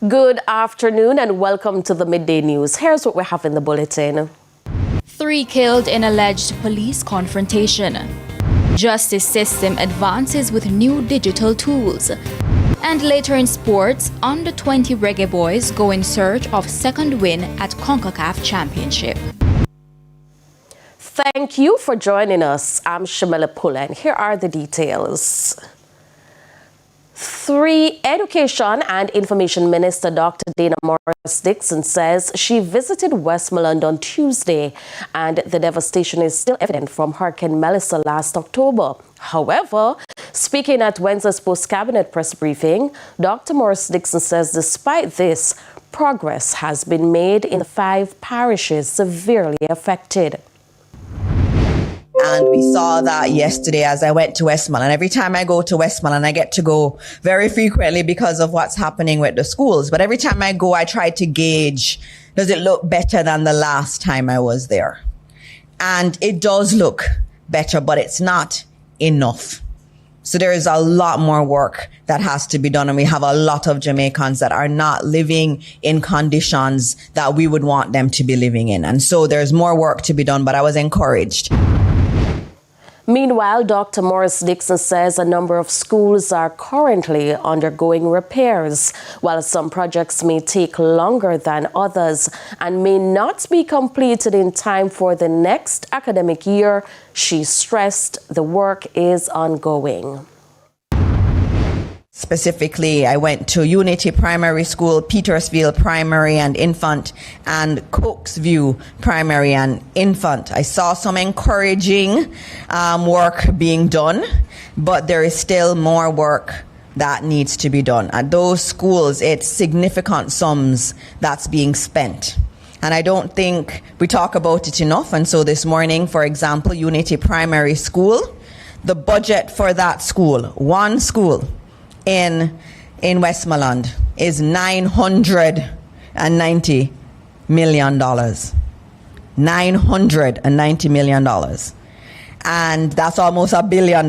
Good afternoon and welcome to the Midday News. Here's what we have in the bulletin. 3 killed in alleged police confrontation. Justice system advances with new digital tools. And later in sports, under-20 reggae boys go in search of second win at CONCACAF Championship. Thank you for joining us. I'm Shamila Pula and here are the details. Education and Information Minister Dr. Dana Morris-Dixon says she visited Westmoreland on Tuesday and the devastation is still evident from Hurricane Melissa last October. However, speaking at Wednesday's post-cabinet press briefing, Dr. Morris-Dixon says despite this, progress has been made in the 5 parishes severely affected. And we saw that yesterday as I went to Westmoreland. Every time I go to Westmoreland, I get to go very frequently because of what's happening with the schools. But every time I go, I try to gauge, does it look better than the last time I was there? And it does look better, but it's not enough. So there is a lot more work that has to be done. And we have a lot of Jamaicans that are not living in conditions that we would want them to be living in. And so there's more work to be done, but I was encouraged. Meanwhile, Dr. Morris-Dixon says a number of schools are currently undergoing repairs, while some projects may take longer than others and may not be completed in time for the next academic year. She stressed the work is ongoing. Specifically, I went to Unity Primary School, Petersfield Primary and Infant, and Cokesview Primary and Infant. I saw some encouraging work being done, but there is still more work that needs to be done. At those schools, it's significant sums that's being spent. And I don't think we talk about it enough. And so this morning, for example, Unity Primary School, the budget for that school, one school, in Westmoreland is $990 million. $990 million. And that's almost $1 billion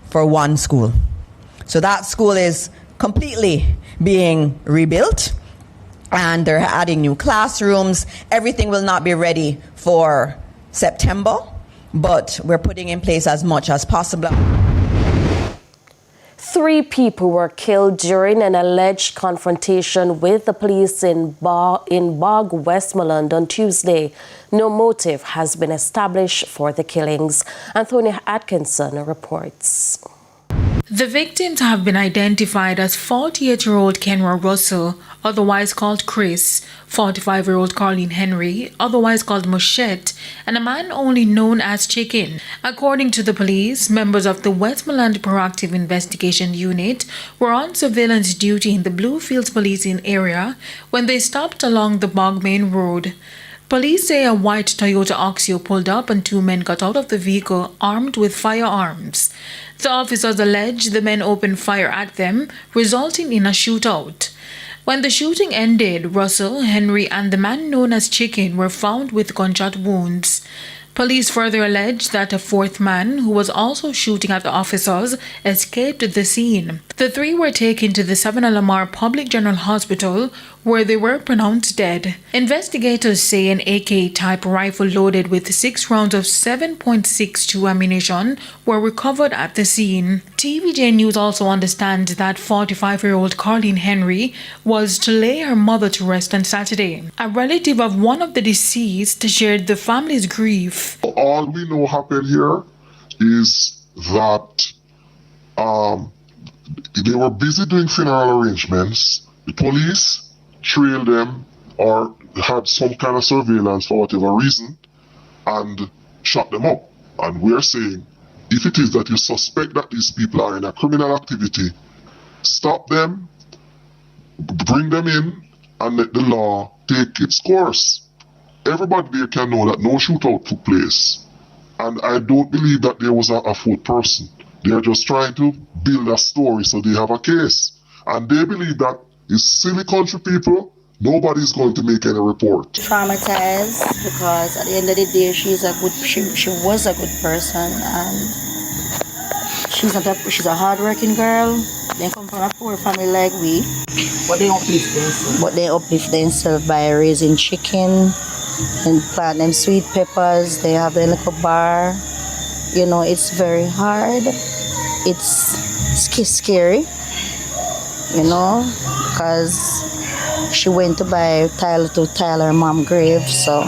for one school. So that school is completely being rebuilt and they're adding new classrooms. Everything will not be ready for September, but we're putting in place as much as possible. 3 people were killed during an alleged confrontation with the police in Bog, Westmoreland on Tuesday. No motive has been established for the killings. Anthony Atkinson reports. The victims have been identified as 48-year-old Kenra Russell, otherwise called Chris, 45-year-old Carleen Henry, otherwise called Moshette, and a man only known as Chicken. According to the police, members of the Westmoreland Proactive Investigation Unit were on surveillance duty in the Bluefields policing area when they stopped along the Bog Main Road. Police say a white Toyota Oxio pulled up and 2 men got out of the vehicle armed with firearms. The officers allege the men opened fire at them, resulting in a shootout. When the shooting ended, Russell, Henry, and the man known as Chicken were found with gunshot wounds. Police further alleged that a 4th man, who was also shooting at the officers, escaped the scene. The 3 were taken to the Savannah Lamar Public General Hospital, where they were pronounced dead. Investigators say an AK-type rifle loaded with 6 rounds of 7.62 ammunition were recovered at the scene. TVJ News also understands that 45-year-old Carleen Henry was to lay her mother to rest on Saturday. A relative of one of the deceased shared the family's grief. All we know happened here is that they were busy doing funeral arrangements. The police trailed them or had some kind of surveillance for whatever reason and shot them up. And we're saying, if it is that you suspect that these people are in a criminal activity, stop them, bring them in, and let the law take its course. Everybody there can know that no shootout took place. And I don't believe that there was a 4th person. They are just trying to build a story so they have a case. And they believe that it's silly country people, nobody's going to make any report. Traumatized because at the end of the day she was a good person and she's a hard-working girl. They come from a poor family like we. But they uplift themselves. But they uplift themselves by raising chicken and plant them sweet peppers. They have a little bar. You know, it's very hard. It's scary, you know, because she went to buy tile to tile her mom's grave, so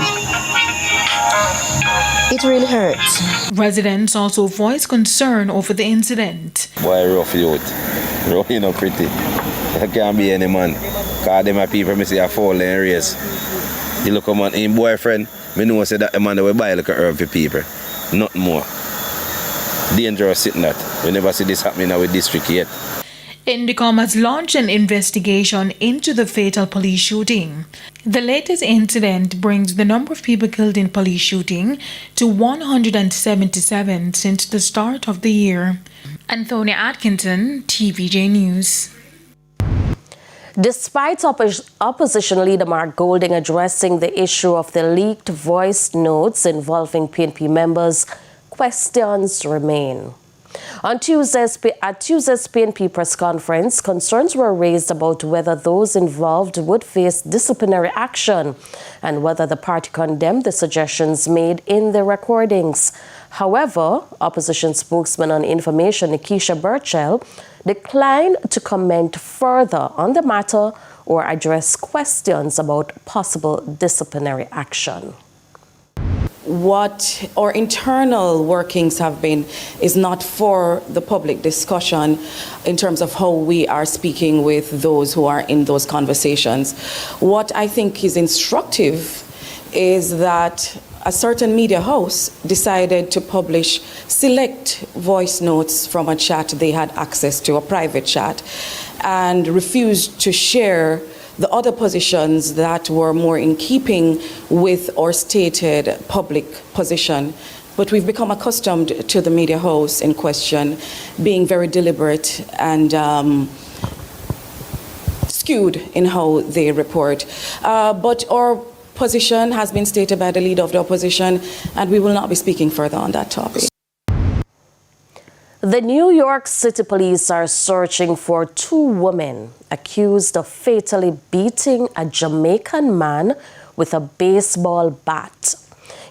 it really hurts. Residents also voiced concern over the incident. Boy, rough youth. Rough, you know, pretty. There can't be any man. Because them are people, I see, are falling in race. You look at man, his boyfriend, I know say that the man that will buy like a herb for people. Not more. Dangerous sitting that. We never see this happening in our district yet. Indicom has launched an investigation into the fatal police shooting. The latest incident brings the number of people killed in police shooting to 177 since the start of the year. Anthony Atkinson, TVJ News. Despite opposition leader Mark Golding addressing the issue of the leaked voice notes involving PNP members, questions remain. At Tuesday's PNP press conference, concerns were raised about whether those involved would face disciplinary action and whether the party condemned the suggestions made in the recordings. However, opposition spokesman on information Nikisha Burchell declined to comment further on the matter or address questions about possible disciplinary action. What our internal workings have been is not for the public discussion in terms of how we are speaking with those who are in those conversations. What I think is instructive is that a certain media house decided to publish select voice notes from a chat they had access to, a private chat, and refused to share the other positions that were more in keeping with our stated public position. But we've become accustomed to the media house in question being very deliberate and skewed in how they report. But our position has been stated by the leader of the opposition, and we will not be speaking further on that topic. The New York City Police are searching for two women accused of fatally beating a Jamaican man with a baseball bat.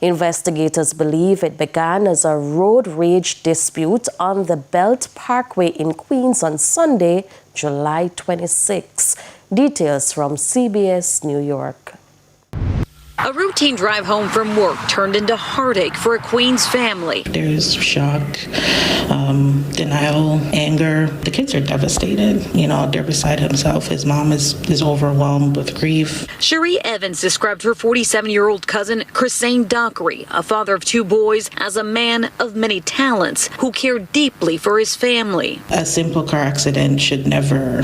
Investigators believe it began as a road rage dispute on the Belt Parkway in Queens on Sunday, July 26. Details from CBS New York. A routine drive home from work turned into heartache for a Queens family. There's shock, denial, anger. The kids are devastated. You know, they're beside himself. His mom is overwhelmed with grief. Cherie Evans described her 47-year-old cousin, Chrisane Dockery, a father of two boys, as a man of many talents who cared deeply for his family. A simple car accident should never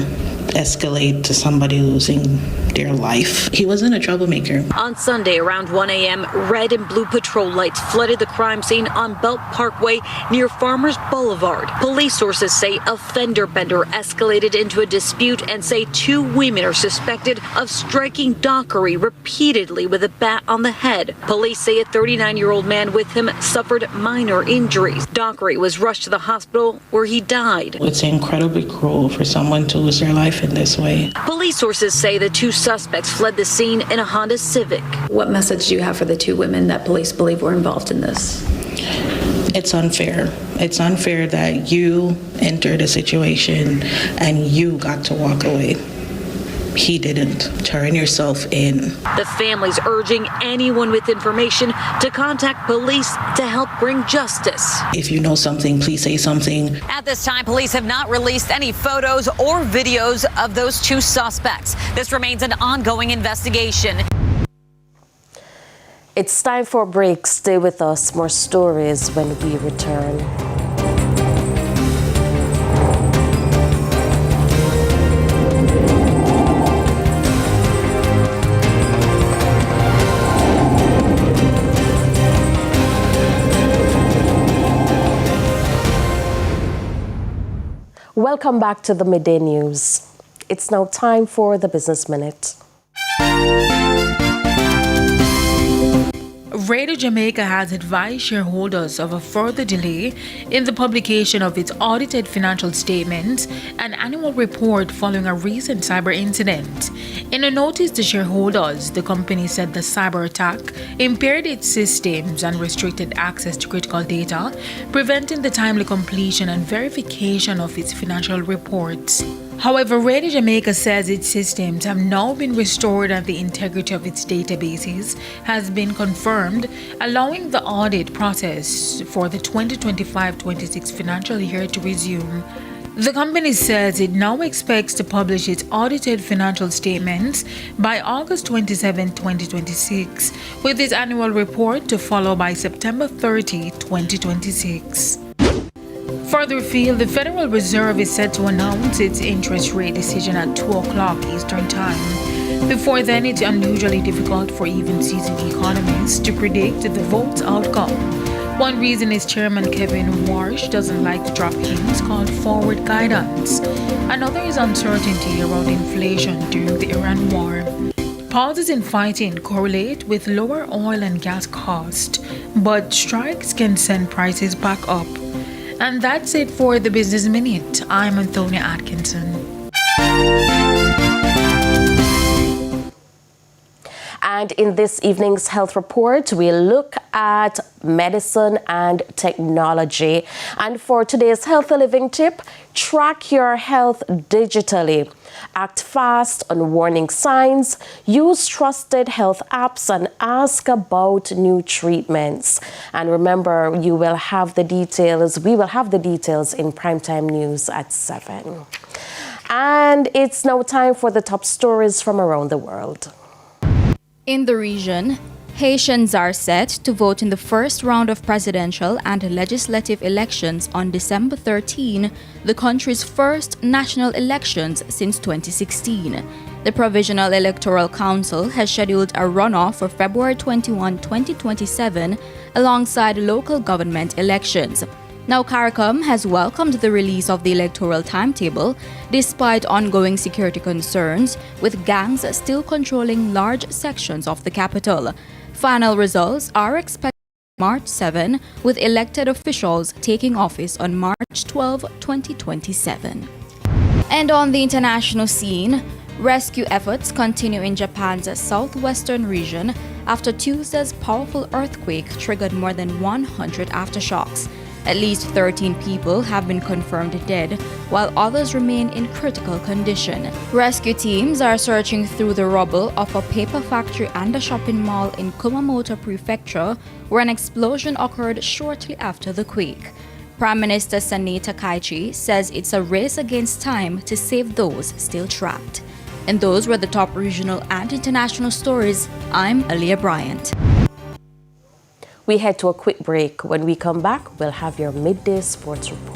escalate to somebody losing their life. He wasn't a troublemaker. On Sunday around 1 a.m., red and blue patrol lights flooded the crime scene on Belt Parkway near Farmers Boulevard. Police sources say a fender bender escalated into a dispute and say two women are suspected of striking Dockery repeatedly with a bat on the head. Police say a 39-year-old man with him suffered minor injuries. Dockery was rushed to the hospital where he died. It's incredibly cruel for someone to lose their life in this way. Police sources say the two suspects fled the scene in a Honda Civic. What message do you have for the two women that police believe were involved in this? It's unfair. It's unfair that you entered a situation and you got to walk away. He didn't. Turn yourself in. The family's urging anyone with information to contact police to help bring justice. If you know something, please say something. At this time, police have not released any photos or videos of those two suspects. This remains an ongoing investigation. It's time for a break. Stay with us. More stories when we return. Welcome back to the Midday News. It's now time for the Business Minute. Radio Jamaica has advised shareholders of a further delay in the publication of its audited financial statements and annual report following a recent cyber incident. In a notice to shareholders, the company said the cyber attack impaired its systems and restricted access to critical data, preventing the timely completion and verification of its financial reports. However, Radio Jamaica says its systems have now been restored and the integrity of its databases has been confirmed, allowing the audit process for the 2025-26 financial year to resume. The company says it now expects to publish its audited financial statements by August 27, 2026, with its annual report to follow by September 30, 2026. Further afield, the Federal Reserve is set to announce its interest rate decision at 2 o'clock Eastern Time. Before then, it's unusually difficult for even seasoned economists to predict the vote's outcome. One reason is Chairman Kevin Warsh doesn't like to drop hints called forward guidance. Another is uncertainty around inflation during the Iran war. Pauses in fighting correlate with lower oil and gas costs, but strikes can send prices back up. And that's it for the Business Minute. I'm Antonia Atkinson. And in this evening's health report, we look at medicine and technology. And for today's healthy living tip, track your health digitally. Act fast on warning signs, use trusted health apps, and ask about new treatments. And remember, you will have the details. We will have the details in Primetime News at 7. And it's now time for the top stories from around the world. In the region, Haitians are set to vote in the first round of presidential and legislative elections on December 13, the country's first national elections since 2016. The Provisional Electoral Council has scheduled a runoff for February 21, 2027, alongside local government elections. Now, CARICOM has welcomed the release of the electoral timetable despite ongoing security concerns, with gangs still controlling large sections of the capital. Final results are expected March 7, with elected officials taking office on March 12, 2027. And on the international scene, rescue efforts continue in Japan's southwestern region after Tuesday's powerful earthquake triggered more than 100 aftershocks. At least 13 people have been confirmed dead, while others remain in critical condition. Rescue teams are searching through the rubble of a paper factory and a shopping mall in Kumamoto Prefecture, where an explosion occurred shortly after the quake. Prime Minister Sani Takaichi says it's a race against time to save those still trapped. And those were the top regional and international stories. I'm Aaliyah Bryant. We head to a quick break. When we come back, we'll have your midday sports report.